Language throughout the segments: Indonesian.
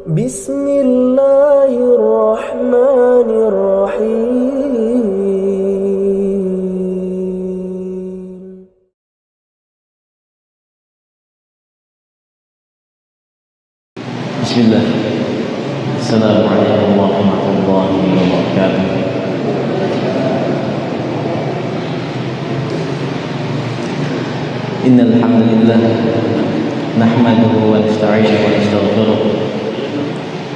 بسم الله الرحمن الرحيم. بسم الله. السلام عليكم ورحمة الله وبركاته. إن الحمد لله نحمده ونستعينه ونستغفره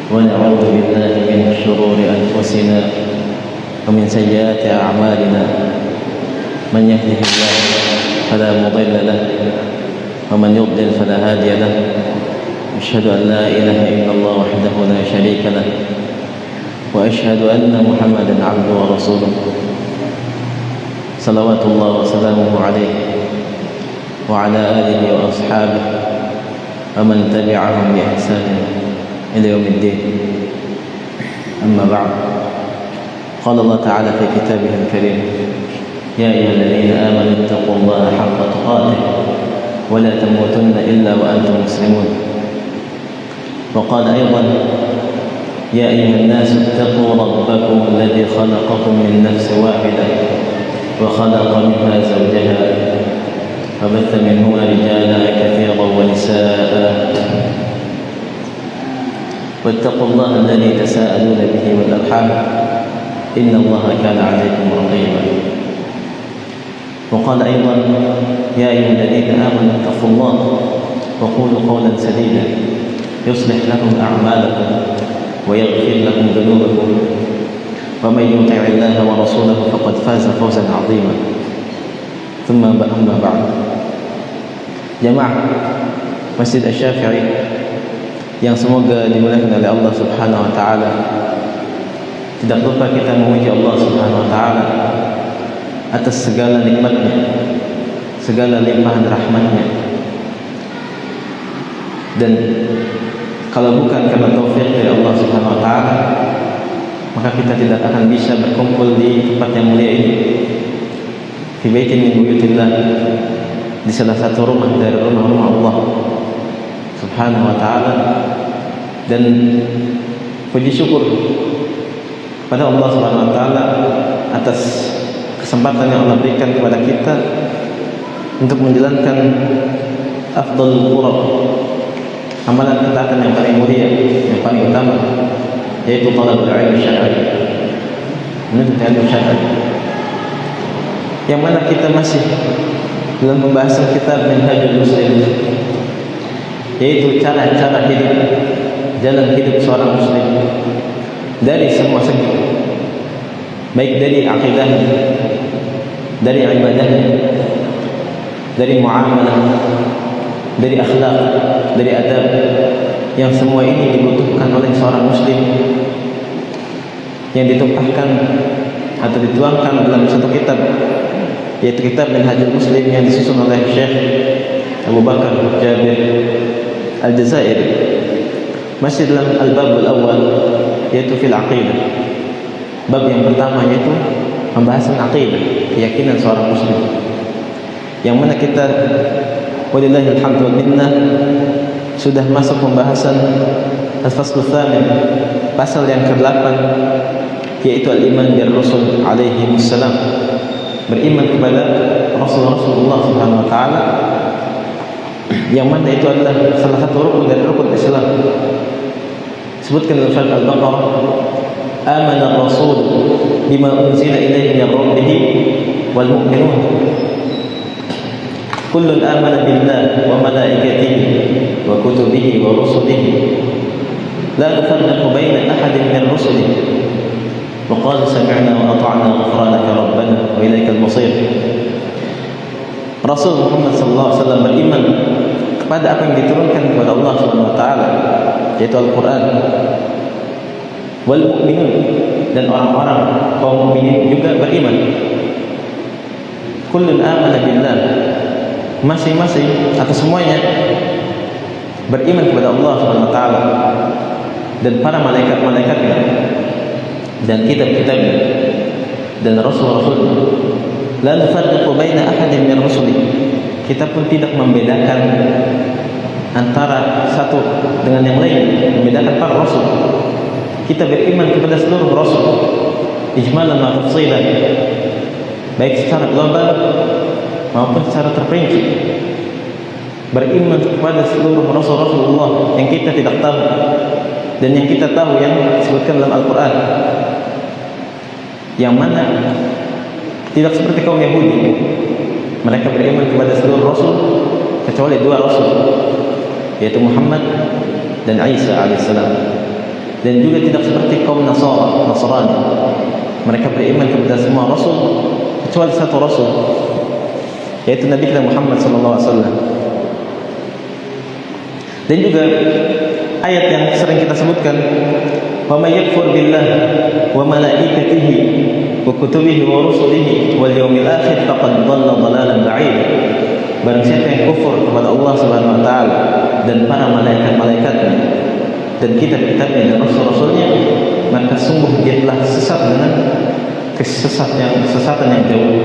ونعوذ بالله من شرور أنفسنا ومن سيئات أعمالنا. من يهده الله فلا مضل له ومن يضلل فلا هادي له. أشهد أن لا إله إلا الله وحده لا شريك له وأشهد أن محمدا عبده ورسوله صلوات الله وسلامه عليه وعلى آله وأصحابه ومن تبعهم بإحسان إلى يوم الدين. أما بعد، قال الله تعالى في كتابه الكريم: يا أيها الذين آمنوا اتقوا الله حق تقاته ولا تموتن إلا وأنتم مسلمون. وقال أيضا: يا أيها الناس اتقوا ربكم الذي خلقكم من نفس واحدة وخلق منها زوجها وبث منهما رجالا كثيرا ونساء واتقوا الله الذي تساءلون به والأرحام إن الله كان عليكم رقيبا. وقال أيضا: يا أيها الذين آمنوا اتقوا الله وقولوا قولا سديدا يصلح لكم أعمالكم ويغفر لكم ذنوبكم ومن يطع الله ورسوله فقد فاز فوزا عظيما. ثم أما بعد. Jamaah Masjid Asy-Syafi'i yang semoga dimuliakan oleh Allah Subhanahu wa taala, tidak lupa kita memuji Allah Subhanahu wa taala atas segala nikmatnya, segala limpahan rahmatnya. Dan kalau bukan karena taufik dari Allah Subhanahu wa taala, maka kita tidak akan bisa berkumpul di tempat yang mulia ini, fi baitin min buyutillah, di salah satu rumah dari rumah-rumah Allah Subhanahu wa taala. Dan puji syukur pada Allah Subhanahu wa taala atas kesempatan yang Allah berikan kepada kita untuk menjalankan afdhalul qurab, amalan ketaatan yang paling mulia, yang paling utama, yaitu talabul ilmi syar'i, menuntut ilmu syar'i, yang mana kita masih dalam pembahasan kitab Minhajul Muslim, yaitu cara-cara hidup, jalan hidup seorang muslim dari semua segi, baik dari akidahnya, dari ibadahnya, dari muamalah, dari akhlak, dari adab, yang semua ini dibutuhkan oleh seorang muslim, yang ditumpahkan atau dituangkan dalam satu kitab, yaitu kitab Minhajul Muslim yang disusun oleh Syekh Abu Bakar Jabir Al-Jazairi, masih dalam al-babul awal, yaitu fil aqidah. Bab yang pertama yaitu pembahasan aqidah, keyakinan seorang muslim, yang mana kita walillahil hamdu wal minnah sudah masuk pembahasan al-faslu tsamin, pasal yang ke-8, yaitu al-iman bir rusul alaihi wassalam, beriman kepada Rasulullah Subhanahu wa taala, yang mana itu adalah salah satu rukun dari rukun Islam. Sebutkan dalam surat Al-Baqarah: amana ar-rasul bima unzila ilaihi min rabbih wal mu'minun kullun amana billahi wa malaikatihi wa kutubihi wa rusulihi la nufarriqu baina ahadin min rusulihi wa qalu sami'na wa ata'na ghufranaka rabbana wa ilaikal masir. Rasul Muhammad sallallahu alaihi wasallam beriman kepada apa yang diturunkan kepada Allah Subhanahu wa taala, yaitu Al-Qur'an, wal mu'minun, dan orang-orang kaum mukminin juga beriman. Kullun amana billah, masing-masing atau semuanya beriman kepada Allah Subhanahu wa taala dan para malaikat-malaikatnya dan kitab-kitabnya dan rasul-rasulnya. La nufarriqu baina ahadin min rusuli, kita pun tidak membedakan antara satu dengan yang lain, membedakan para rasul. Kita beriman kepada seluruh rasul, ijmalan wa tafsilan, baik secara global maupun secara terperinci. Beriman kepada seluruh rasul-rasulullah yang kita tidak tahu dan yang kita tahu yang disebutkan dalam Al-Quran, yang mana tidak seperti kaum Yahudi. Mereka beriman kepada seluruh rasul kecuali dua rasul, yaitu Muhammad dan Isa alaihissalam. Dan juga tidak seperti kaum Nasrani. Mereka beriman kepada semua rasul kecuali satu rasul, yaitu Nabi kita Muhammad sallallahu alaihi wasallam. Dan juga ayat yang sering kita sebutkan, wa may yakfur billah wa malaikatihi wa kutubihi wa rusulihi wal yawmil akhir faqad dhalla dhalalan ba'ida. Barang siapa yang kufur kepada Allah Subhanahu wa taala dan para malaikat-malaikatnya dan kitab-kitabnya dan rasul-rasulnya, maka sungguh dia telah sesat dengan kesesatan yang jauh.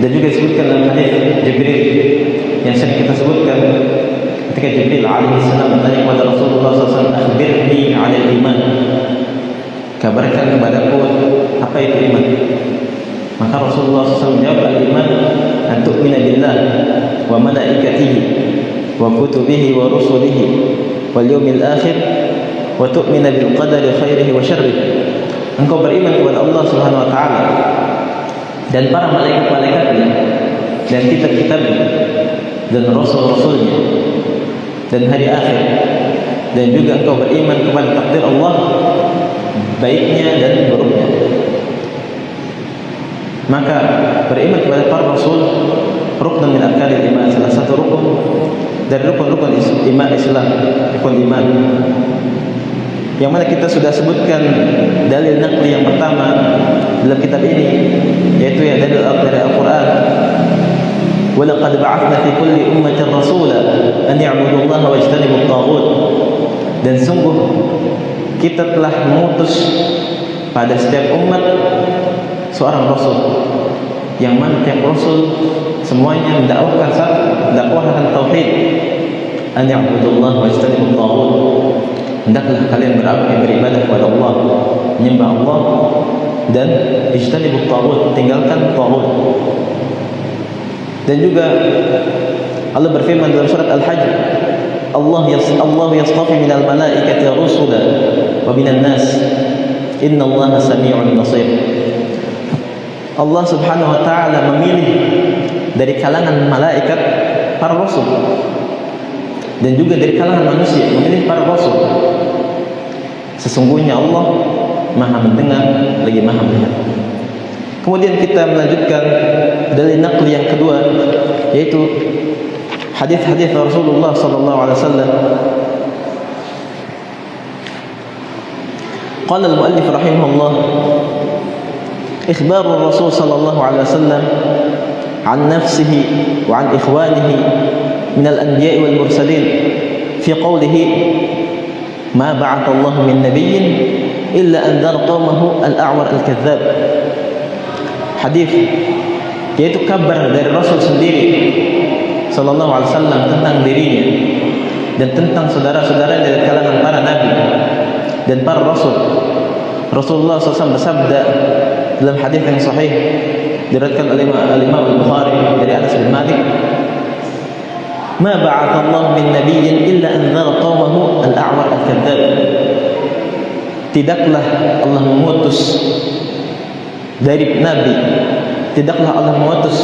Dan juga disebutkan dalam hadis Jibril yang sering kita sebutkan, ketika Jibril alaihissalam bertanya kepada Rasulullah SAW, akhbirni 'anil iman, kabarkan kepadaku apa itu iman. Maka Rasulullah SAW menjawab, al-iman an tu'mina billah wa malaikatihi wa kutubihi wa rusulihi wal yawmil akhir wa tu'mina bil qadari khairihi wa syarrihi. Engkau beriman kepada Allah Subhanahu wa taala dan para malaikat-malaikatnya dan kitab-kitabnya dan rasul-rasulnya dan hari akhir, dan juga engkau beriman kepada takdir Allah, baiknya dan buruknya. Maka beriman kepada para rasul rukun min arkanil iman, salah satu rukun dari rukun-rukun iman Islam, rukun iman, yang mana kita sudah sebutkan dalil naqli yang pertama dalam kitab ini, yaitu yang dalil dari Al-Quran. وَلَقَدْ بَعَثْنَا فِي كُلِّ أُمَّةٍ رَسُولًا أَنْ يَعْبُدُوا اللَّهَ وَاجْتَنِبُوا الطَّاغُوتَ. Dan sungguh kita telah mengutus pada setiap umat seorang rasul, yang mana tiap rasul semuanya mendakwakan dakwahkan tauhid, an ya'budullaha wa yajtanibut taghut. Hendaklah kalian beribadah kepada Allah, menyembah Allah, dan ijtanibut taghut, tinggalkan taghut. Dan juga Allah berfirman dalam surat Al-Hajj, Allah yastafi minal malaikati rusula wa minan nas innallaha sami'un basir. Allah Subhanahu wa taala memilih dari kalangan malaikat para rasul, dan juga dari kalangan manusia memilih para rasul. Sesungguhnya Allah Maha mendengar lagi Maha melihat. Kemudian kita melanjutkan dalil naqli yang kedua, yaitu hadis-hadis Rasulullah sallallahu alaihi wasallam. Qala al-muallif rahimahullah, ikhbar Rasul sallallahu alaihi wasallam an nafsihi wa an ikhwanihi min al-anbiya'i wal mursalin fi qawlihi ma ba'atha Allah min nabiyyin illa anzar qaumahu al-a'war al-kadzdzab. Hadis yaitu kabar dari Rasul sendiri sallallahu alaihi wasallam tentang dirinya dan tentang saudara-saudaranya dari kalangan para nabi dan para rasul. Rasulullah SAW bersabda dalam hadis yang sahih diriwayatkan oleh Imam Al-Bukhari dari Anas bin Malik, ma ba'atha Allah min nabiyyin illa anzara qaumahu al-a'war al-kadzdzab. Tidaklah Allah mengutus dari nabi, tidaklah Allah mengutus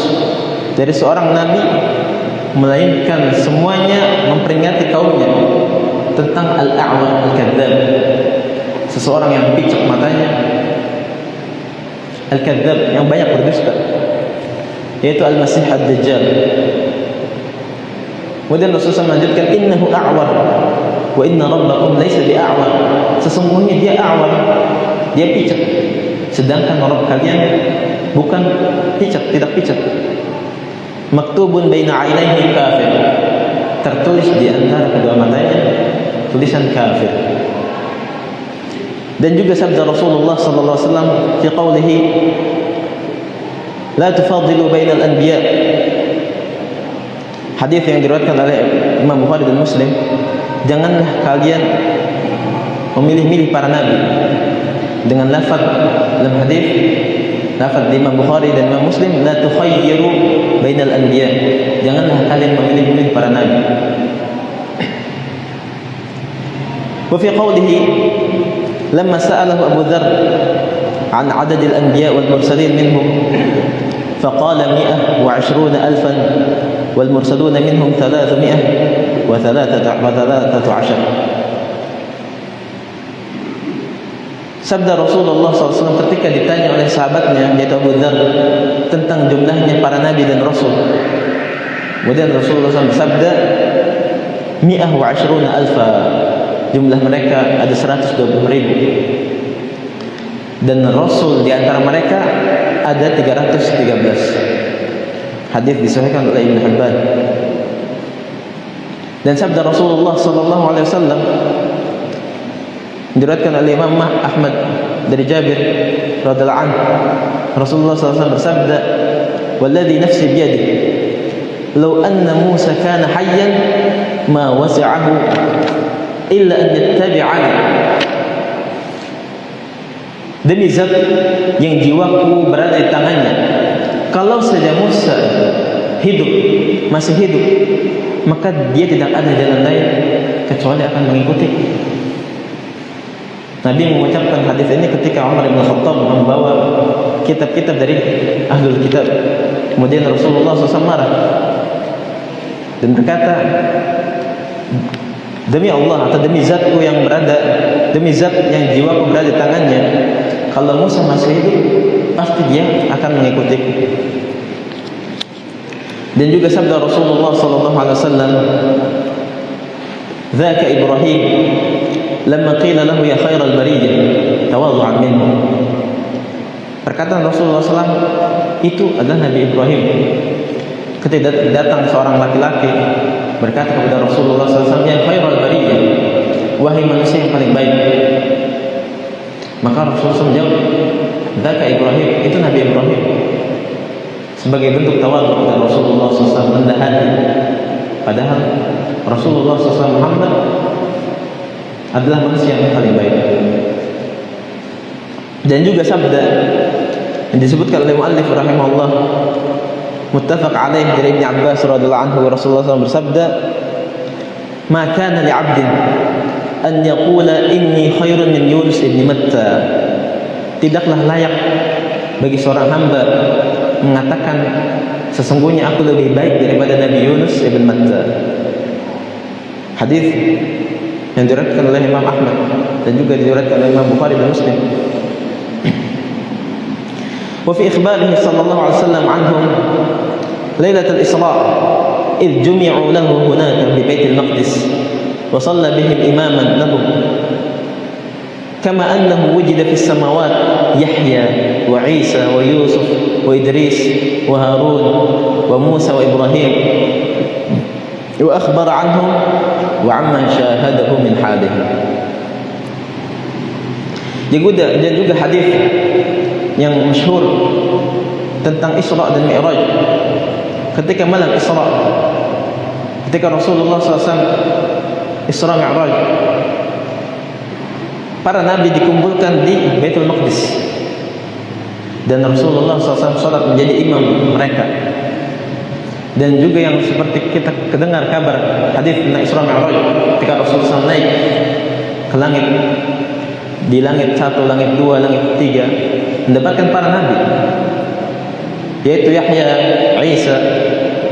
dari seorang nabi melainkan semuanya memperingati kaumnya tentang al-a'war al-kadzdzab, seseorang yang picak matanya, al-kadzdzab yang banyak berdusta, yaitu al-Masih ad-Dajjal. Kemudian Rasulullah melanjutkan, innahu a'war wa inna rabbakum laysa bi'a'war. Sesungguhnya dia a'war, dia picak, sedangkan Rabb kalian bukan picak, tidak picak. Maktubun baina 'ainaihi kafir, tertulis di antara kedua matanya tulisan kafir. Dan juga sabda Rasulullah sallallahu alaihi wasallam fi qawlihi la tufaddilu bainal anbiya, hadis yang diriwayatkan oleh Imam Bukhari dan Muslim, janganlah kalian memilih-milih para nabi dengan lafaz dalam hadis, lafaz di Imam Bukhari dan Imam Muslim, la tukhayyiru bainal anbiya, janganlah kalian memilih-milih para nabi. Wa fi qawlihi lamma sa'alahu Abu Dzar an 'adad al-anbiya wal mursalin minhum faqala 120,000 wal mursaluna minhum 313. Sabda Rasulullah SAW ketika ditanya oleh sahabatnya yaitu Abu Dzar tentang jumlahnya para nabi dan rasul. Kemudian Rasulullah SAW bersabda 120,000, jumlah mereka ada 120,000 dan rasul di antara mereka ada 313. Hadis disahihkan oleh Ibnu Hibban. Dan sabda Rasulullah SAW diriwayatkan oleh Imam Ahmad dari Jabir radhiyallahu anhu, Rasulullah SAW bersabda, "Walladzi nafsi biyadihi, law anna Musa kana hayyan ma wasi'ahu illa an yattabi'ani." Demi zat yang jiwaku berada di tangannya, kalau saja Musa hidup, masih hidup, maka dia tidak ada jalan lain kecuali akan mengikuti. Nabi mengucapkan hadis ini ketika Umar bin Khattab membawa kitab-kitab dari Ahlul Kitab. Kemudian Rasulullah SAW marah dan berkata, demi Allah atau demi zatku yang berada, demi zat yang jiwaku berada di tangannya, kalau Musa masih hidup pasti dia akan mengikutiku. Dan juga sabda Rasulullah SAW, "Dzaka Ibrahim lamma qila lahu ya khairal bariyah tawadhu'an minhu." Perkataan Rasulullah SAW itu adalah Nabi Ibrahim ketika datang seorang laki-laki berkata kepada Rasulullah SAW, "Ya khairal bariyah, wahai manusia yang paling baik." Maka Rasulullah SAW menjawab, "Dzaka Ibrahim," itu Nabi Ibrahim. Sebagai bentuk tawadhu dari Rasulullah SAW, rendah hati. Padahal Rasulullah SAW Muhammad adalah manusia yang paling baik. Dan juga sabda yang disebutkan oleh muallif rahimahullah, muttafaq alaih dari Ibnu Abbas radhiyallahu anhu, Rasulullah SAW bersabda, "Ma kana li 'abdin an yaqula inni khairun min Yunus ibn Matta." Tidaklah layak bagi seorang hamba mengatakan sesungguhnya aku lebih baik daripada Nabi Yunus ibn Matta. Hadis yang diriwayatkan oleh Imam Ahmad dan juga diriwayatkan oleh Imam Bukhari dan Muslim. Wa fi ikhbarihi sallallahu alaihi wasallam anhum lailatul Isra id jumi'u lahu hunaka bi Baitul Maqdis wa shalla bihim imaman lahum kama annahu wujida fis samawat Yahya wa Isa wa Yusuf wa Idris wa Harun wa Musa wa Ibrahim wa akhbara anhum wa amman syahadahu min halihi. Dan juga hadis yang masyhur tentang Isra dan Mi'raj. Ketika malam Isra, ketika Rasulullah SAW Isra Mi'raj, para nabi dikumpulkan di Baitul Maqdis dan Rasulullah SAW salat menjadi imam mereka. Dan juga yang seperti kita kedengar kabar hadis tentang Isra Mi'raj, ketika Rasulullah SAW naik ke langit, di langit 1, langit 2, langit 3, mendapatkan para nabi, yaitu Yahya, Isa,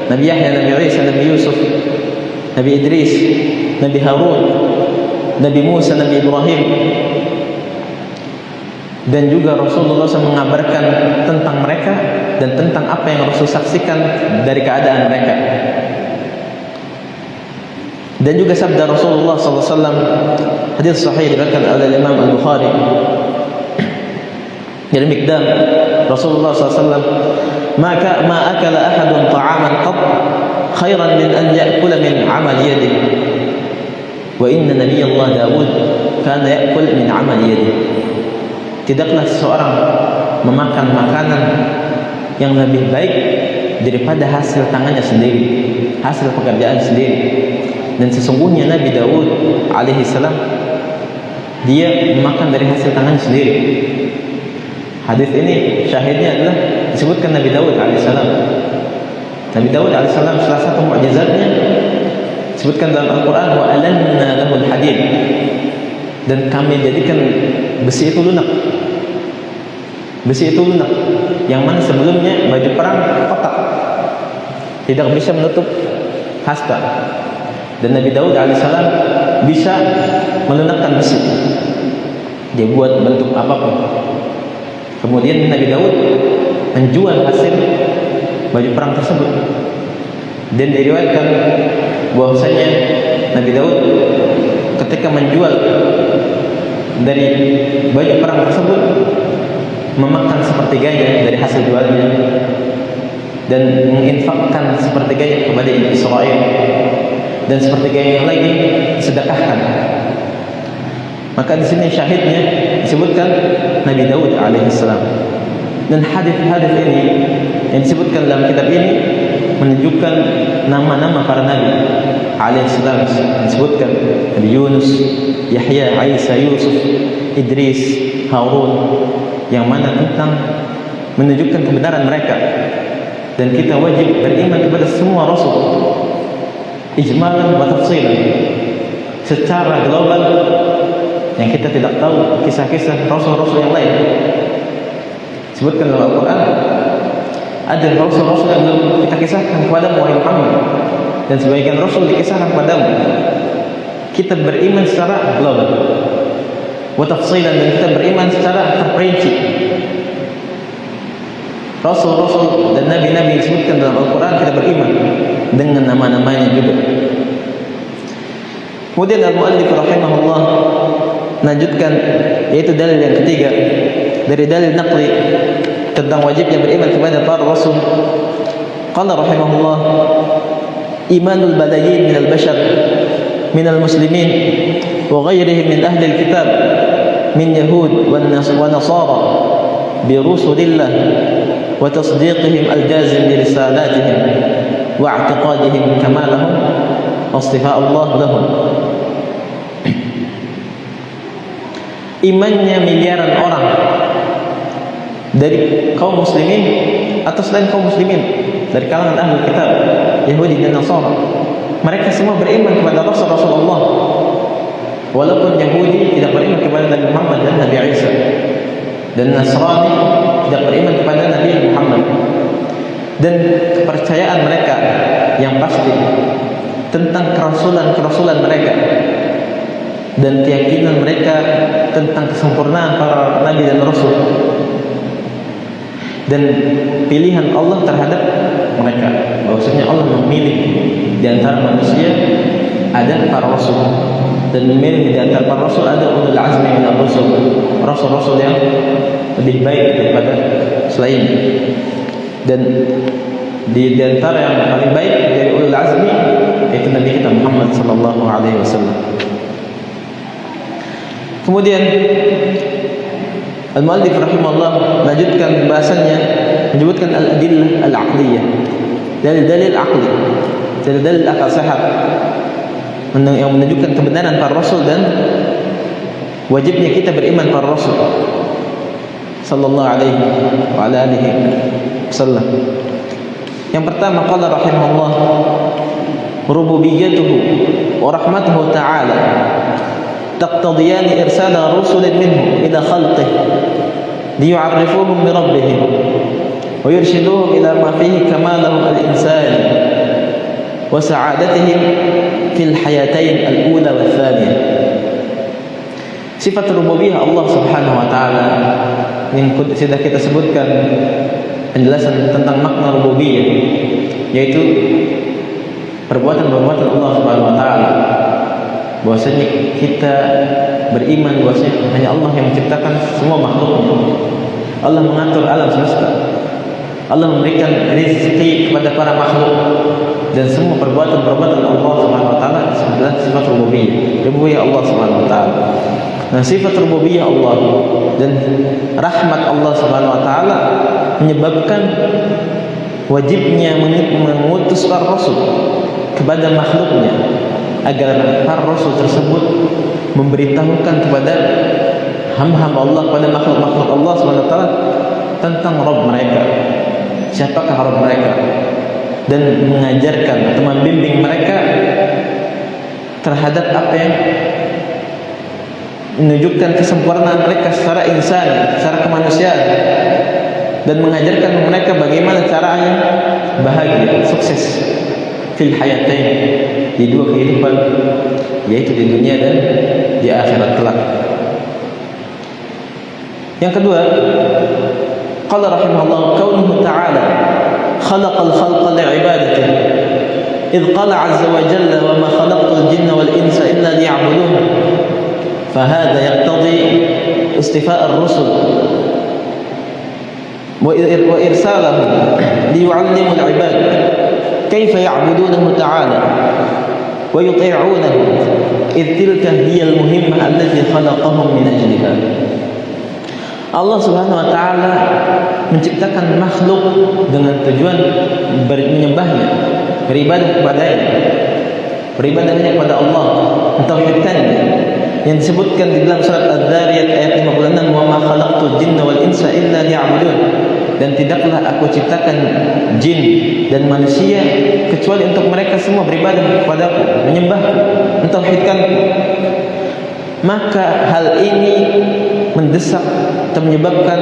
Nabi Yahya, Nabi Isa, Nabi Yusuf, Nabi Idris, Nabi Harun, Nabi Musa, Nabi Ibrahim. Dan juga Rasulullah SAW mengabarkan tentang mereka dan tentang apa yang Rasul saksikan dari keadaan mereka. Dan juga sabda Rasulullah SAW, hadis sahih diriwayatkan oleh Imam Al-Bukhari dari Miqdam, Rasulullah SAW, ma akala ahadun ta'aman qat khairan min an ya'kula min 'amal yadihi wa inna nabiyallah Daud kana ya'kul min 'amal yadihi. Tidaklah seseorang memakan makanan yang lebih baik daripada hasil tangannya sendiri, hasil pekerjaan sendiri. Dan sesungguhnya Nabi Daud alaihissalam dia memakan dari hasil tangan sendiri. Hadis ini syahidnya adalah disebutkan Nabi Daud alaihissalam. Nabi Daud alaihissalam salah satu mukjizatnya disebutkan dalam Al-Quran, wa alanna lahul hadid, dan kami jadikan besi itu lunak. Besi itu lunak, yang mana sebelumnya baju perang kotak, tidak bisa menutup hasta. Dan Nabi Daud alaihissalam bisa melunakkan besi. Dia buat bentuk apapun. Kemudian Nabi Daud menjual hasil baju perang tersebut. Dan diriwayatkan bahwasanya Nabi Daud ketika menjual dari baju perang tersebut memakan sepertiganya dari hasil jualnya dan menginfakkan sepertiganya kepada Israel, dan sepertiganya yang lagi sedekahkan. Maka di sini syahidnya disebutkan Nabi Daud alaihissalam. Dan hadis-hadis ini yang disebutkan dalam kitab ini menunjukkan nama-nama para nabi alaihissalam. Disebutkan Nabi Yunus, Yahya, Isa, Yusuf, Idris, Harun, yang mana tentang menunjukkan kebenaran mereka. Dan kita wajib beriman kepada semua rasul ijmalan wa tafsilan, secara global, yang kita tidak tahu kisah-kisah rasul-rasul yang lain. Sebutkan dalam Al-Quran ada rasul-rasul yang belum kita kisahkan kepadamu wahai Muhammad, dan sebagian rasul dikisahkan kepadamu. Kita beriman secara global wa tafsilan, dan kita beriman secara terperinci. Rasul-rasul dan nabi-nabi disebutkan dalam Al-Quran kita beriman dengan nama-namanya juga. Kemudian al-muallif rahimahullah lanjutkan, yaitu dalil yang ketiga dari dalil naqli tentang wajibnya beriman kepada para rasul. Qala rahimahullah, imanul balayin minal bashar minal muslimin wa ghairihim min ahli al-kitab min yahud wa nasara bi rusulillah wa tasdiqihim al-jazim li risalatihim wa i'tiqadihim kamalahum wa istifa Allah lahum. Imannya miliaran orang dari kaum muslimin atau selain kaum muslimin, dari kalangan ahli kitab Yahudi dan Nasara, mereka semua beriman kepada Rasulullah, walaupun Yahudi tidak beriman kepada Nabi Muhammad dan Nabi Isa, dan Nasrani tidak beriman kepada Nabi Muhammad. Dan kepercayaan mereka yang pasti tentang kerasulan mereka, dan keyakinan mereka tentang kesempurnaan para nabi dan rasul, dan pilihan Allah terhadap mereka, bahwasanya Allah memilih di antara manusia ada para rasul, dan memilih di antara para rasul ada ulul azmi minal rusul, rasul-rasul yang lebih baik daripada selainnya. Dan di antara yang paling baik dari ulul azmi yaitu Nabi kita Muhammad sallallahu alaihi wasallam. Kemudian al-muallif rahimahullah lanjutkan bahasannya, menyebutkan al-adillah al-aqliyah, dalil-dalil aqli, dalil-dalil akal sehat yang menunjukkan kebenaran para rasul dan wajibnya kita beriman para rasul sallallahu alaihi wa ala alihi wasallam. Yang pertama, qala rahimahullah, rububiyyatuhu wa rahmatuhu ta'ala taqtadiyan irsala rusulin minhu ila khalqihi liyu'arrifuhum bi rabbihim wa yurshiduhum ila ma fihi kamalahum al-insani wa sa'adatihim fil hayatain al-ula wa thaniyah. Sifat rububiyah Allah subhanahu wa ta'ala yang sudah kita sebutkan penjelasan tentang makna rububiyah, yaitu perbuatan-perbuatan Allah subhanahu wa ta'ala, bahwasanya kita beriman bahwasanya hanya Allah yang menciptakan semua makhluknya. Allah mengatur alam semesta, Allah memberikan rezeki kepada para makhluk, dan semua perbuatan-perbuatan Allah subhanahu wa ta'ala adalah sifat rububiyah Allah subhanahu wa ta'ala. Nah, sifat rububiyah Allah dan rahmat Allah subhanahu wa ta'ala menyebabkan wajibnya mengutus para rasul kepada makhluknya agar para rasul tersebut memberitahukan kepada hamba-hamba Allah, kepada makhluk-makhluk Allah SWT tentang Rabb mereka, siapakah Rabb mereka, dan mengajarkan atau membimbing mereka terhadap apa yang menunjukkan kesempurnaan mereka secara insan, secara kemanusiaan, dan mengajarkan mereka bagaimana caranya bahagia, sukses fil hayatain, di dua kehidupan, yaitu di dunia dan di akhirat kelak. Yang kedua, qala rahimahullah, kaunuhu ta'ala khalaqal khalqa li'ibadatihi, idh qala 'azza wa jalla wa ma khalaqtul jinna wal insa illa liya'budun, fahadha yaqtadi istifa' ar-rusul wa irsalahum liyu'allimu al-'ibad kayfa ya'budunahu ta'ala wa yuti'unahu, idh tilka hiya al-muhimmah allati khalaqahum min ajliha. Allah Subhanahu wa taala menciptakan makhluk dengan tujuan menyembahnya, beribadah kepadanya, beribadahnya kepada Allah, mentauhidkannya. Yang disebutkan di dalam surat Az-Zariyat ayat 56, "Wa ma khalaqtul jinna wal insa illa liya'budun." Dan tidaklah aku ciptakan jin dan manusia kecuali untuk mereka semua beribadah kepadaku, menyembah, mentauhidkanku. Maka hal ini mendesak atau menyebabkan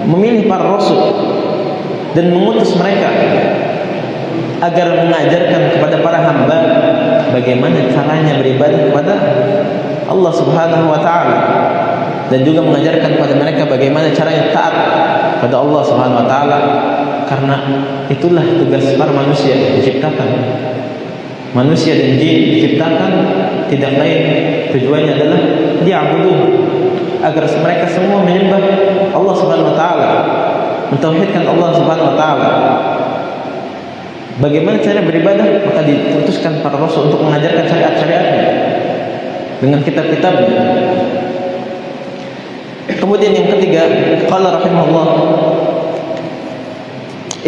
memilih para rasul dan mengutus mereka agar mengajarkan kepada para hamba bagaimana caranya beribadah kepada Allah Subhanahu wa taala, dan juga mengajarkan kepada mereka bagaimana caranya taat kepada Allah Subhanahu wa taala, karena itulah tugas para manusia diciptakan. Manusia dan jin diciptakan tidak lain tujuannya adalah di'budu, agar mereka semua menyembah Allah Subhanahu wa taala, mentauhidkan Allah Subhanahu wa taala. Bagaimana cara beribadah? Maka diutuskan para rasul untuk mengajarkan syariat-syariatnya dengan kitab-kitabnya. Kemudian yang ketiga, qala rahimahullah,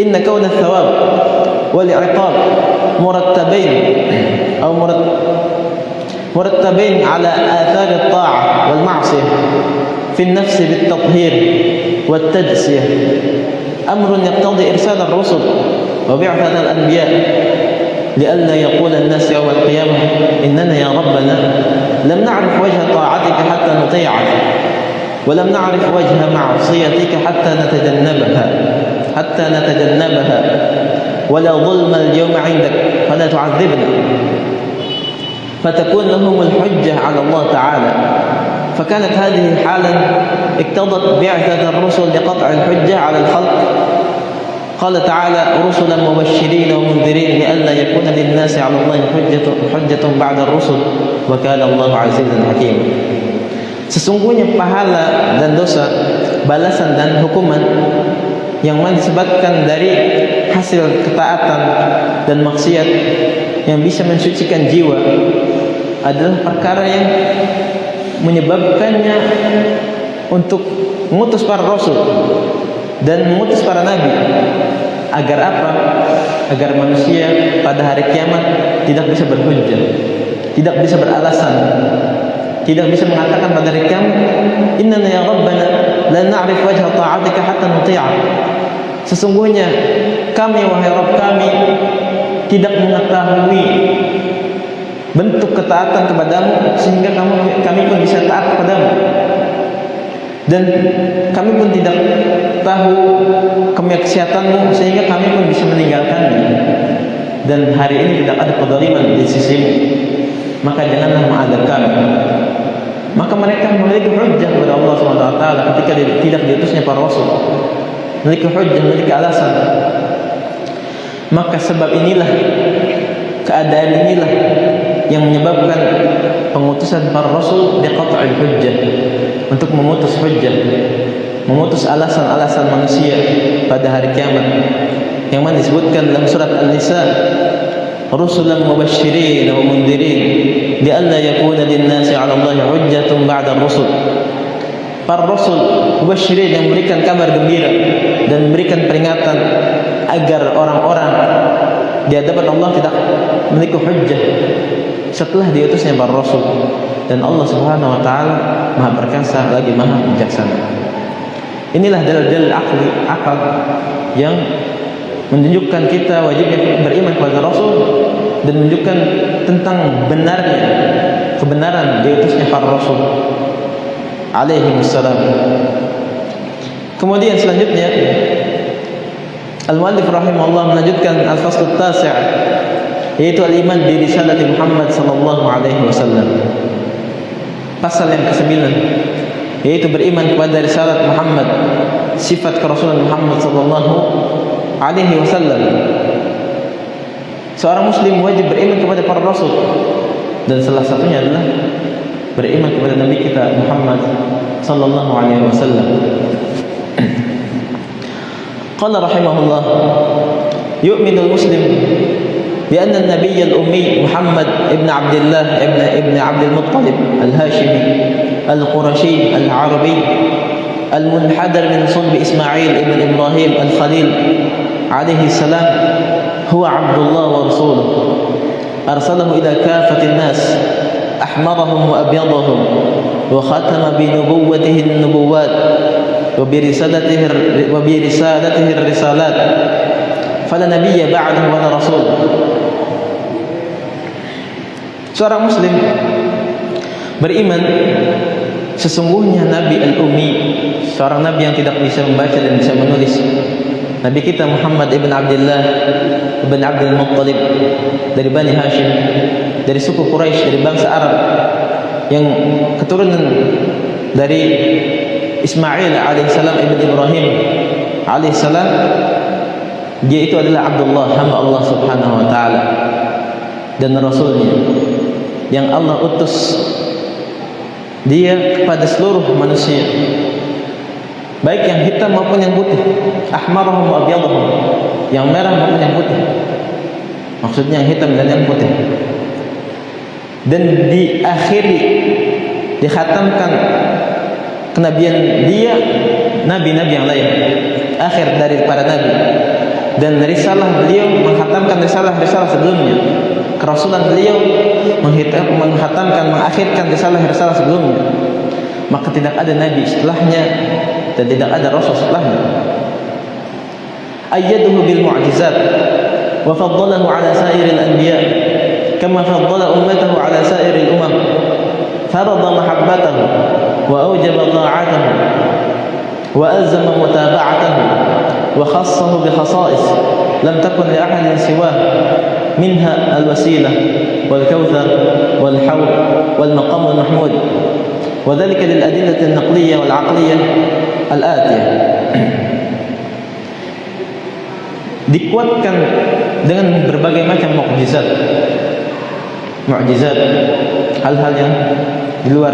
inna kauna thawab wal iqab murattabain atau murattabain ala athar at-ta'ah wal ma'siyah fi an-nafs bit-tathhir wat-tajsiyah amrun yaqtadi irsal ar-rusul wa bi'ath al-anbiya li'alla yaqula an-nas yawm al-qiyamah innana ya rabbana lam na'rif wajha ta'atika hatta nuti'ak wa lam na'rif wajha ma'siyatika hatta natajannabaha ولا ظلم اليوم عندك فلا تعذبنا فتكون لهم الحجة على الله تعالى. فكانت هذه حالا اقتضت بعثة الرسل لقطع الحجة على الخلق. قال تعالى رسلا مبشرين ومنذرين لئلا يكون للناس على الله حجة بعد الرسل وكان الله عزيزا حكيما. Sesungguhnya pahala dan dosa, balasan dan hukuman yang disebabkan dari hasil ketaatan dan maksiat yang bisa mensucikan jiwa adalah perkara yang menyebabkannya untuk mengutus para rasul dan mengutus para nabi. Agar apa? Agar manusia pada hari kiamat tidak bisa berhujjah, tidak bisa beralasan, tidak bisa mengatakan pada hari kiamat, innana ya rabbana la na'rif wajha ta'atika hatta nuti'ak. Sesungguhnya kami, wahai Rabb kami, tidak mengetahui bentuk ketaatan kepadamu sehingga kami pun bisa taat kepadamu, dan kami pun tidak tahu kemaksiatanmu sehingga kami pun bisa meninggalkannya. Dan hari ini tidak ada kezaliman di sisimu, maka janganlah mengadab kami. Maka mereka memiliki hujjah kepada Allah SWT ketika tidak diutusnya para rasul, memiliki hujjah, memiliki alasan. Maka sebab inilah, keadaan inilah yang menyebabkan pengutusan para rasul diqat'il hujjah, untuk memutus hujjah, memutus alasan-alasan manusia pada hari kiamat, yang mana disebutkan dalam surat An-Nisa, rusulan mubasysyirin wa mundhirin li'alla yakuna lin-nasi 'ala Allahi hujjatun ba'da ar-rusul. Para rasul mubasysyirin yang memberikan kabar gembira dan memberikan peringatan agar orang-orang di hadapan Allah tidak memiliki hujjah, setelah diutusnya para rasul, dan Allah Subhanahu wa taala Maha perkasa lagi Maha bijaksana. Inilah dalil-dalil akal yang menunjukkan kita wajibnya beriman kepada Rasul dan menunjukkan tentang kebenaran diutusnya para Rasul alaihi wassalam. Kemudian selanjutnya al-muallif rahimahullah melanjutkan al-fasl at-tasi', yaitu al-iman bi risalati Muhammad sallallahu alaihi wasallam. Pasal yang ke-9, yaitu beriman kepada risalat Muhammad, sifat kerasulan Muhammad sallallahu alaihi wasallam. Seorang muslim wajib beriman kepada para rasul, dan salah satunya adalah beriman kepada Nabi kita Muhammad sallallahu alaihi wasallam. Qala rahimahullah, yu'minul muslim بأن النبي الأمي محمد ابن عبد الله ابن عبد المطلب الهاشمي القرشي العربي المنحدر من صلب إسماعيل ابن إبراهيم الخليل عليه السلام هو عبد الله ورسوله أرسله إلى كافة الناس أحمرهم وأبيضهم وختم بنبوته النبوات وبرسالته الرسالات فلا نبي بعده ولا رسول. Seorang muslim beriman sesungguhnya Nabi al-Ummi, seorang nabi yang tidak bisa membaca dan bisa menulis, Nabi kita Muhammad ibn Abdullah ibn Abdul Muttalib dari Bani Hashim, dari suku Quraisy, dari bangsa Arab, yang keturunan dari Ismail alaihissalam ibn Ibrahim alaihissalam. Dia itu adalah Abdullah, hamba Allah subhanahu wa ta'ala, dan Rasulnya yang Allah utus dia kepada seluruh manusia, baik yang hitam maupun yang putih, ahmarahum wa abyadahum, yang merah maupun yang putih, maksudnya yang hitam dan yang putih. Dan dikhatamkan kenabian dia nabi-nabi yang lain, akhir dari para nabi. Dan risalah beliau menghatamkan risalah-risalah sebelumnya. Kerasulan beliau menghatamkan, mengakhirkan risalah-risalah sebelumnya. Maka tidak ada nabi setelahnya dan tidak ada rasul setelahnya. Ayyaduhu bil mu'jizat wa faddalahu ala sa'iril anbiya kama faddala ummatahu ala sa'iril umam. Farada mahabbatahu wa awjaba ta'atahu wa alzama mutaba'atahu wa khassahu bi khasa'is lam takun li ahadin siwah minha al-wasilah wal kautsar wal haud wal maqam al mahmud wa dhalika lil adillati an-naqliyyah wal 'aqliyyah al-atiyah. Dikuatkan dengan berbagai macam mukjizat, hal-hal yang di luar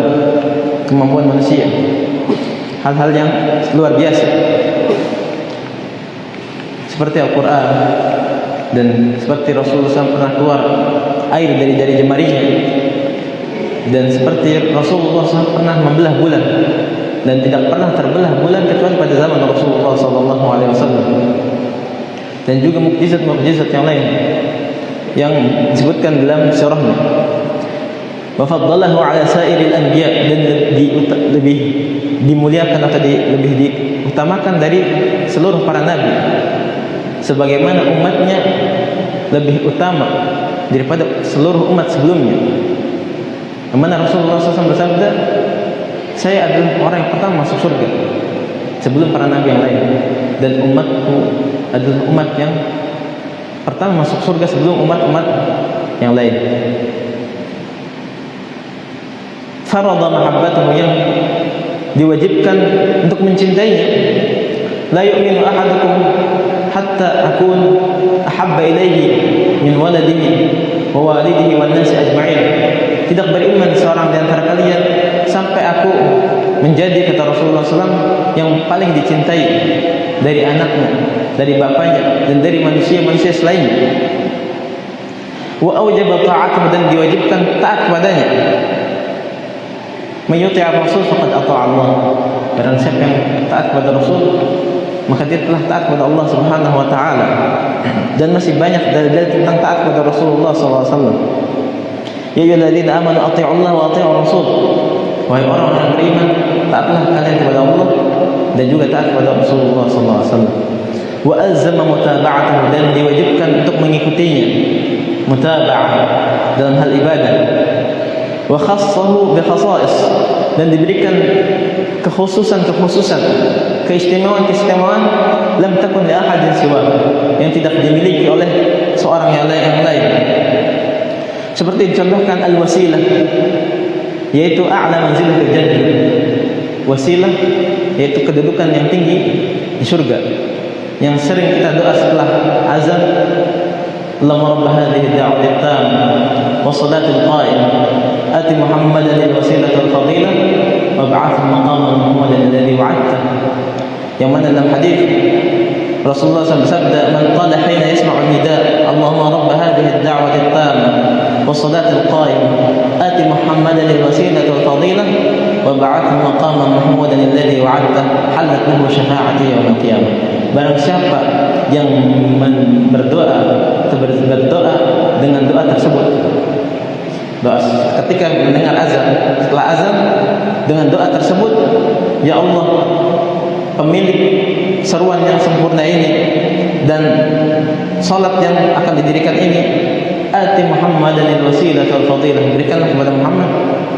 kemampuan manusia, hal-hal yang luar biasa, seperti Al-Quran, dan seperti Rasulullah SAW pernah keluar air dari jemarinya, dan seperti Rasulullah SAW pernah membelah bulan, dan tidak pernah terbelah bulan kecuali pada zaman Rasulullah SAW. Dan juga mukjizat-mukjizat yang lain yang disebutkan dalam surahnya. Wa faddalahu ala sa'iril anbiya, dan lebih dimuliakan atau lebih diutamakan dari seluruh para nabi, sebagaimana umatnya lebih utama daripada seluruh umat sebelumnya. Mana Rasulullah SAW bersabda, saya adalah orang yang pertama masuk surga sebelum para nabi yang lain, dan umatku adalah umat yang pertama masuk surga sebelum umat-umat yang lain. Farada mahabbatahu, yang diwajibkan untuk mencintainya. La yu'minu ahadukum hatta akun ahabba ilaihi min waladihi wa walidihi wan nasi ajma'in. Tidak beriman seorang di antara kalian sampai aku menjadi, kata Rasulullah SAW, yang paling dicintai dari anaknya, dari bapaknya, dan dari manusia-manusia selainnya. Wa awjaba ta'atuhu, dan diwajibkan taat kepadanya. Mayyuti'ir Rasul faqad ata'a Allah. Barang siapa yang taat kepada Rasul, maka dia telah taat kepada Allah Subhanahu wa taala. Dan masih banyak dalil-dalil tentang taat kepada Rasulullah SAW. Ya ayyuhalladzina amanu athi'ullaha wa athi'ur rasul. Wahai orang yang beriman, taatlah kalian kepada Allah dan juga taat kepada Rasulullah sallallahu alaihi wasallam. Wa alzama mutaba'atahu, dan diwajibkan untuk mengikutinya, mutaba'ah dalam hal ibadah. Wa khassahu bi khasa'is, dan diberikan kekhususan, keistimewaan lam takun li ahadin siwa, yang tidak dimiliki oleh seorang yang lain. Seperti dicontohkan al-wasilah, yaitu a'la manzilah fil jannah. Wasilah yaitu kedudukan yang tinggi di surga, yang sering kita doa setelah azan. Allahumma rabb hadhihi ad-da'wati at-tammah was-salati al-qa'imah ati Muhammadan al-wasilata wal-fadilah wab'athhu maqaman mahmudan alladhi wa'adtah. Yang mana dalam hadis Rasulullah SAW bersabda, man qala hina yasma'u nida Allahumma rabb hadhihi ad-da'wati at-tammah was-salati al-qa'imah ati Muhammadan al-wasilata wal-fadilah wab'athhu maqaman mahmudan alladhi wa'adtah halat lahu syafa'ati yaum al-qiyamah. Barang siapa yang berdoa dengan doa tersebut, doa ketika mendengar azan, setelah azan, dengan doa tersebut, ya Allah, pemilik seruan yang sempurna ini dan salat yang akan didirikan ini, ati Muhammadan al-wasilah wal fadilah, berikanlah kepada Muhammad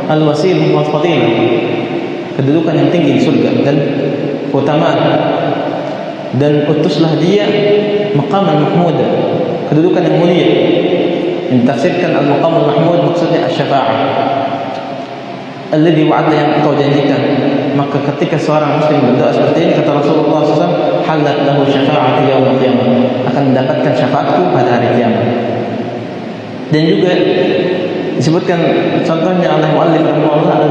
al-wasilah wal fadilah, kedudukan yang tinggi di surga dan keutamaan, dan utuslah dia maqaman mahmuda, kedudukan yang mulia. Ditafsirkan al-maqam al-mahmud maksudnya asy-syafa'ah alladhi wa'ada, yang engkau janjikan. Maka ketika seorang muslim berdoa seperti ini, kata Rasulullah SAW, halat lahu syafa'ati yaum al-qiyamah, akan mendapatkan syafaatku pada hari kiamat. Dan juga disebutkan contohnya oleh muallif rahimahullah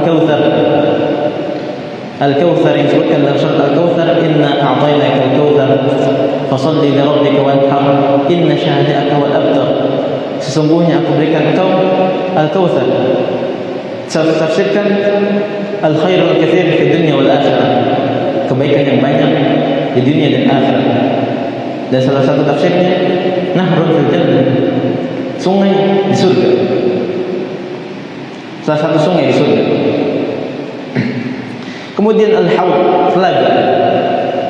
Al-Kautsar yang disebutkan dalam surat Al-Kautsar, inna a'tainaka al-kautsar fashalli li rabbika wanhar inna syani'aka wal abtar. Sesungguhnya aku berikan engkau Al-Kautsar. Tafsirkan al-khairul katsir fi dunya wal akhirah, kebaikan yang banyak di dunia dan akhirat. Dan salah satu tafsirnya nahrun fil jannah, sungai di surga. Salah satu sungai di surga. Kemudian al-haud, telaga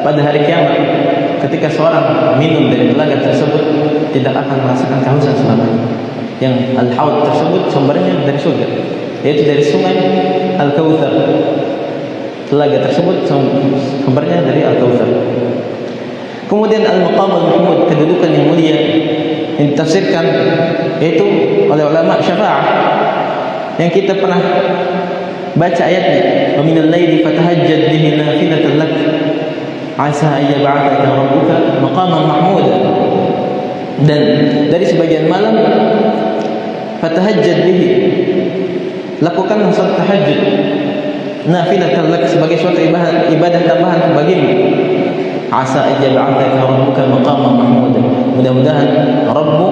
pada hari kiamat, ketika seorang minum dari telaga tersebut tidak akan merasakan kehausan selamanya. Yang al-haud tersebut sumbernya dari surga, yaitu dari sungai Al-Kautsar. Telaga tersebut sumbernya dari Al-Kautsar. Kemudian al-maqam al-mahmud, kedudukan yang mulia, yang ditafsirkan yaitu oleh ulama syafa'ah, yang kita pernah baca ayatnya, wa minal laili fatahajjad bihi nafilatan lak asa ay yab'athaka rabbuka maqaman mahmuda. Dan dari sebagian malam, fatahajjad bihi, lakukan salat tahajud, nafilatan lak, sebagai suatu ibadah tambahan bagimu. Asa ay yab'athaka rabbuka maqaman mahmuda, mudah-mudahan Rabbmu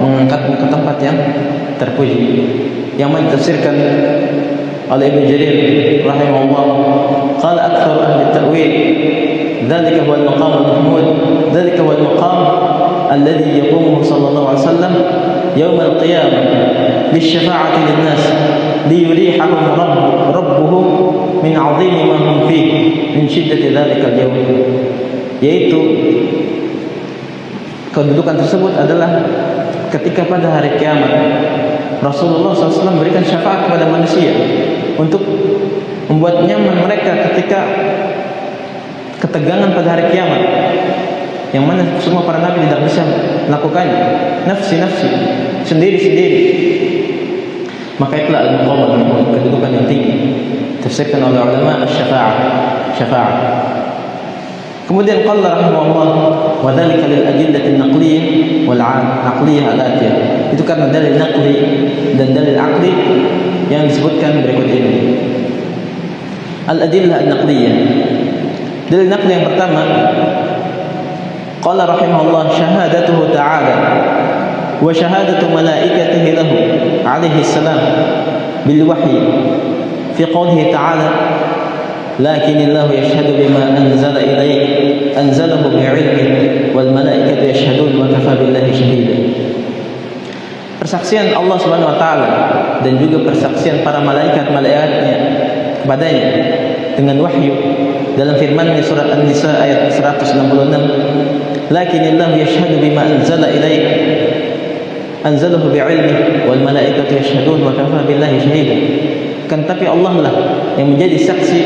mengangkatmu ke tempat yang terpuji. Yang ditafsirkan oleh Ibnu Jarir rahimahullah, qala aktsar ahli at-ta'wil, dzalika huwa al-maqam al-mahmud, dzalika huwa al-maqam alladhi yaqumu sallallahu alaihi wasallam yawm al-qiyamah lisyafa'ati lin-nas liyurihahum rabbuhum min 'azimi ma hum fihi min shiddati dzalika al-yawm. Yaitu kedudukan tersebut adalah ketika pada hari kiamat Rasulullah SAW berikan syafaat kepada manusia untuk membuat nyaman mereka ketika ketegangan pada hari kiamat, yang mana semua para nabi tidak bisa melakukannya, nafsi-nafsi, sendiri-sendiri. Maka itulah al-maqam al-mahmud, kedudukan yang tinggi, tafsirkan oleh ulama syafa'ah. Kemudian qala rahimahullah, wa dzalika lil adillati an-naqliyyah wal 'aqliyyah al-atiyah. Itu karena dalil naqli dan dalil aqli yang disebutkan berikut ini. Al-adillah an-naqliyyah. Dalil naqli yang pertama, qala rahimahullah, syahadatuhu ta'ala wa syahadatu malaikatihi lahu alaihi salam bil wahyi fi qawlihi ta'ala lakinillahu yashhadu bima anzala ilayk anzalahu bi'ilmihi wal malaikatu yashhadun wa kafa billahi shahida. persaksian Allah Subhanahu wa taala dan juga persaksian para malaikat-malaikatnya kepadanya dengan wahyu dalam firman-Nya surat An-Nisa ayat 166, lakinnallahu yashhadu bima anzala ilaik anzalahu bi'ilmihi wal malaikatu yashhadun wa kafa billahi shahida. Kan tapi Allah lah yang menjadi saksi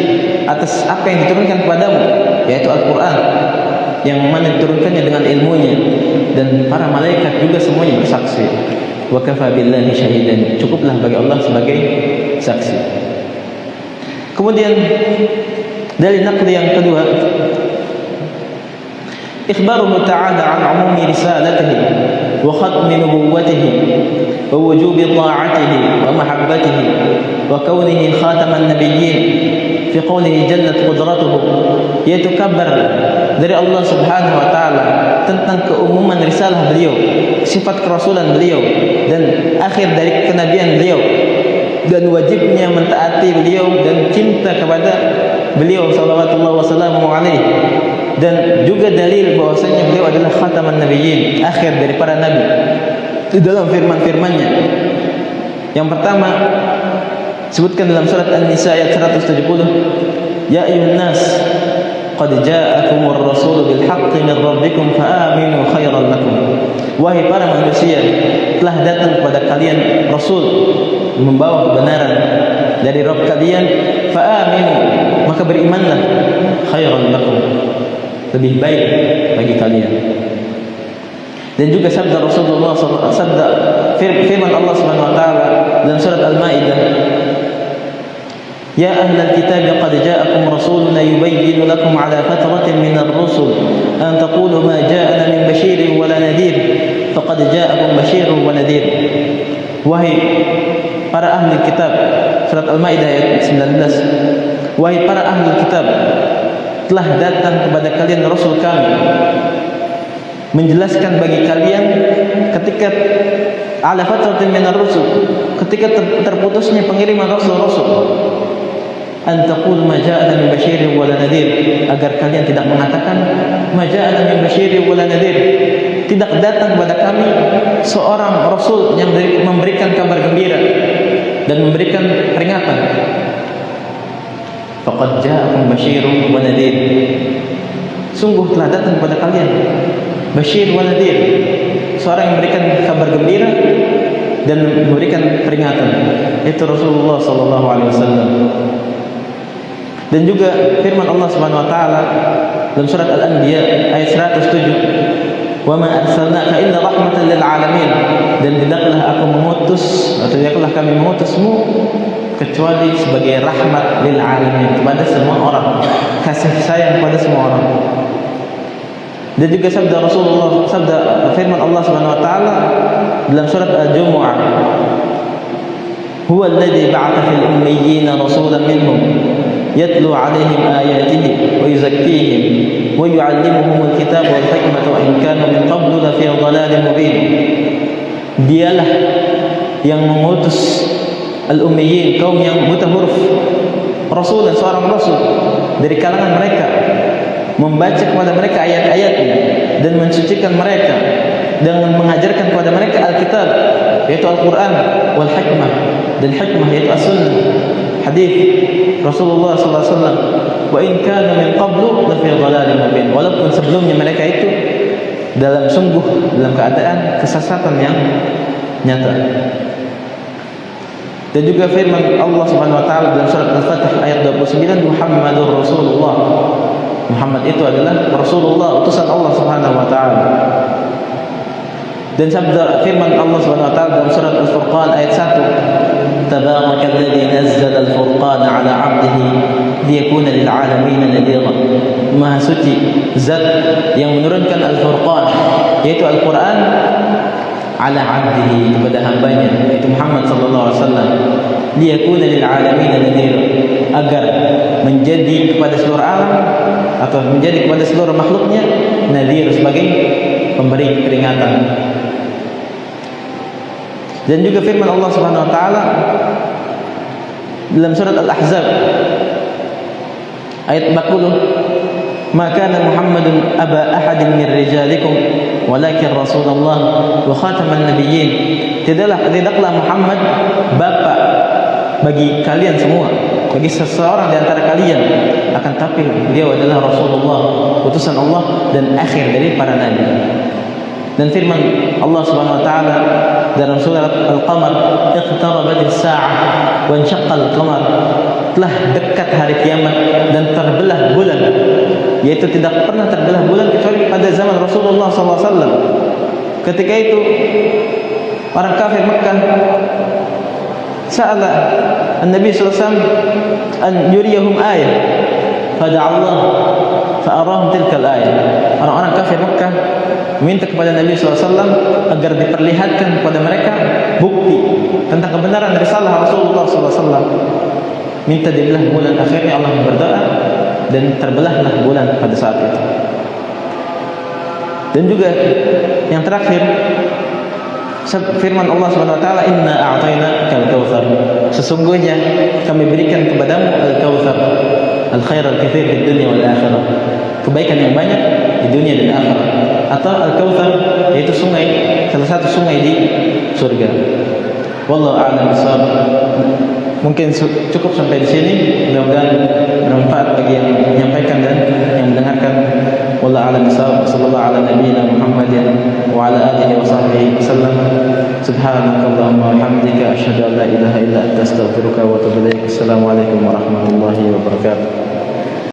atas apa yang diturunkan kepadamu, yaitu Al-Qur'an, yang mana diturunkannya dengan ilmunya, dan para malaikat juga semuanya bersaksi. Wa kafa billahi shahidan, cukuplah bagi Allah sebagai saksi. Kemudian dari naqli yang kedua, ikhbaruhu ta'ala 'an 'umumi risalatihi wa khatmi nubuwwatihi wa wujubi ta'atihi wa mahabbatihi wa kaunihi khataman nabiyyin fi qawlihi jallat qudratuhu, yaitu kabar dari Allah Subhanahu wa taala tentang keumuman risalah beliau, sifat kerasulan beliau, dan akhir dari kenabian beliau, dan wajibnya mentaati beliau dan cinta kepada beliau sallallahu wasallam alaihi, dan juga dalil bahwasanya beliau adalah khataman nabiyyin, akhir dari para nabi. Di dalam firman-firman-Nya yang pertama sebutkan dalam surat An-Nisa ayat 170, ya ayyuhan nas qad ja'akumur rasulu bil haqqi min rabbikum fa aminu khairan lakum, wahai para manusia, telah datang kepada kalian rasul membawa kebenaran dari Rabb kalian, fa aminu, maka berimanlah, khairan lakum, lebih baik bagi kalian. Dan juga sabda Rasulullah firman Allah Subhanahu wa taala dalam surat Al-Maidah, ya ahlal kitab qad ja'akum rasuluna yubayyinu lakum ala fatratin min ar-rusul an taqulu ma ja'ana min bashirin wala nadhir faqad ja'akum bashirun wa nadhir. Wahai para ahli kitab, surat Al-Maidah ayat 19, wahai para ahli kitab, telah datang kepada kalian rasul kami menjelaskan bagi kalian ketika ala fatratin min ar-rusul, ketika terputusnya pengiriman rasul-rasul, an taqul ma ja'ana min basyirin wala nadhir, agar kalian tidak mengatakan ma ja'ana min basyirin wala nadhir, tidak datang kepada kami seorang rasul yang memberikan kabar gembira dan memberikan peringatan. Faqad ja'akum basyirun wa nadhir, sungguh telah datang kepada kalian basyir wa nadhir, seorang yang memberikan kabar gembira dan memberikan peringatan, itu Rasulullah sallallahu alaihi wasallam. Dan juga firman Allah Subhanahu wa taala dalam surat Al-Anbiya ayat 107, wa ma arsalnaka illa rahmatan lil alamin, dan tidaklah aku mengutus atau tidaklah kami mengutusmu kecuali sebagai rahmat lil alamin, kepada semua orang, kasih sayang kepada semua orang. Dan juga sabda Rasulullah, sabda firman Allah Subhanahu wa taala dalam surat Al-Jumu'ah, huwa alladhi ba'atha fil ummiyyin rasulan minhum yatlu 'alaihim ayatihi wa yuzakkihim wa yu'allimuhumul kitaba wal hikmata wa in kanu min qablu la fi dhalalin mubin. Dialah yang mengutus al-ummiyin, kaum yang buta huruf, rasul, dan seorang rasul dari kalangan mereka, membaca kepada mereka ayat-ayatnya dan mensucikan mereka dan mengajarkan kepada mereka Alkitab, yaitu Al-Quran, wal hikmah, dan hikmah yaitu as-sunnah, hadis Rasulullah sallallahu alaihi wasallam, wa in kanu min qablu la fi dhalalin mubin, walaupun sebelumnya mereka itu dalam keadaan kesesatan yang nyata. Dan juga firman Allah Subhanahu wa taala dalam surat Al-Fatih ayat 29, Muhammadur Rasulullah, Muhammad itu adalah Rasulullah, utusan Allah Subhanahu wa taala. Dan sabda firman Allah Subhanahu wa taala dalam surat Al-Furqan ayat 1, Tabarakalladzi nazzala al-furqana 'ala 'abdihi liyakuna lil 'alamin nadhira. Maha suci zat yang menurunkan Al-Furqan, yaitu Al-Quran, 'ala 'abdihi, kepada hambanya, yaitu Muhammad sallallahu alaihi wasallam, liyakuna lil 'alamin nadhira, agar menjadi kepada seluruh alam atau menjadi kepada seluruh makhluknya nadhir, sebagai pemberi peringatan. Dan juga firman Allah Subhanahu wa taala dalam surat Al-Ahzab ayat 40, "Ma kana Muhammadun aba ahadin min rijalikum walakin Rasulullah wa khataman nabiyyin. Tidaklah Muhammad bapa bagi kalian semua, bagi seseorang di antara kalian, akan tapi dia adalah Rasulullah, utusan Allah dan akhir dari para nabi. Dan firman Allah Subhanahu wa taala dalam surat Al-Qamar, "Iqtarabat as-sa'ah wa inshaqqa al-qamar." Telah dekat hari kiamat dan terbelah bulan, yaitu tidak pernah terbelah bulan kecuali pada zaman Rasulullah SAW. Ketika itu orang kafir Mekah sa'ala an-Nabi SAW an yuriyahum ayah, fada'a Allah fa'arahum tilkal ayah. Orang-orang kafir Mekah meminta kepada Nabi SAW agar diperlihatkan kepada mereka bukti tentang kebenaran risalah Rasulullah SAW. Minta dibelah bulan, akhirnya Allah berdoa dan terbelahlah bulan pada saat itu. Dan juga yang terakhir, firman Allah Subhanahu wa taala, "Inna a'tainakal kautsar." Sesungguhnya kami berikan kepadamu al-kautsar, al-khair al-katsir di dunia wal akhirah. Kebaikan yang banyak di dunia dan akhirat. Atau al-kautsar yaitu sungai, salah satu sungai di surga. Wallahu a'lam bishawab. Mungkin cukup sampai di sini. Mudah-mudahan bermanfaat bagi yang menyampaikan dan yang mendengarkan. Wallahu a'lam bishawab. Sallallahu ala nabiyyina Muhammadin wa ala alihi wa sahbihi wasallam. Subhanakallahumma wa bihamdika asyhadu an la ilaha illa anta astaghfiruka wa atubu ilaik. Assalamualaikum warahmatullahi wabarakatuh.